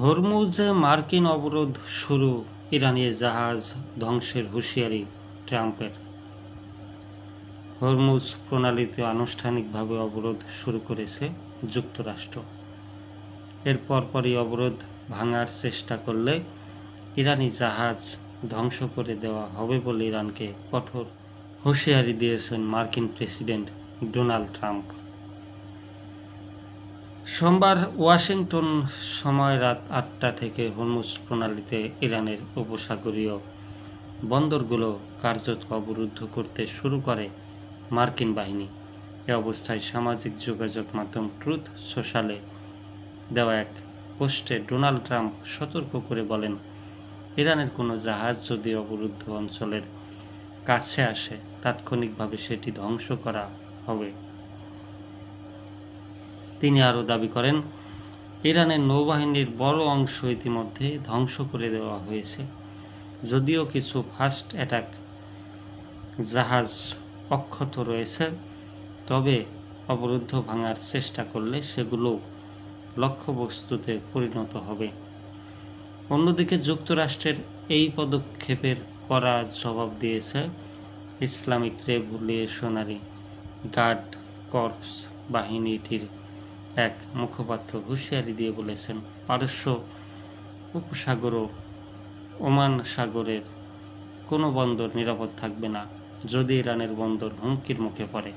হরমুজে মার্কিন অবরোধ শুরু, ইরানি জাহাজ ধ্বংসের হুঁশিয়ারি ট্রাম্পের। হরমুজ প্রণালীতে আনুষ্ঠানিকভাবে অবরোধ শুরু করেছে যুক্তরাষ্ট্র। এর পরপরই অবরোধ ভাঙার চেষ্টা করলে ইরানি জাহাজ ধ্বংস করে দেওয়া হবে বলে ইরানকে কঠোর হুঁশিয়ারি দিয়েছেন মার্কিন প্রেসিডেন্ট ডোনাল্ড ট্রাম্প। সোমবার ওয়াশিংটন সময় রাত 8টা থেকে হরমুজ প্রণালীতে ইরানের উপসাগরীয় বন্দরগুলো কার্যত অবরুদ্ধ করতে শুরু করে মার্কিন বাহিনী। এ অবস্থায় সামাজিক যোগাযোগ মাধ্যম ট্রুথ সোশ্যালে দেওয়া এক পোস্টে ডোনাল্ড ট্রাম্প সতর্ক করে বলেন, ইরানের কোনো জাহাজ যদি অবরুদ্ধ অঞ্চলের কাছে আসে তাৎক্ষণিকভাবে সেটি ধ্বংস করা হবে। তিনি আরও দাবি করেন, ইরানের নৌবাহিনীর বড় অংশ ইতিমধ্যে ধ্বংস করে দেওয়া হয়েছে। যদিও কিছু ফাস্ট অ্যাটাক জাহাজ অক্ষত রয়েছে, তবে অবরুদ্ধ ভাঙার চেষ্টা করলে সেগুলো লক্ষ্যবস্তুতে পরিণত হবে। অন্যদিকে যুক্তরাষ্ট্রের এই পদক্ষেপের কড়া জবাব দিয়েছে ইসলামিক রেভলিউশনারি গার্ড কর্পস বাহিনীটির এক মুখপাত্র হুঁশিয়ারি দিয়ে বলেছেন, পারস্য উপসাগর ও ওমান সাগরের কোনো বন্দর নিরাপদ থাকবে না যদি ইরানের বন্দর হুমকির মুখে পড়ে।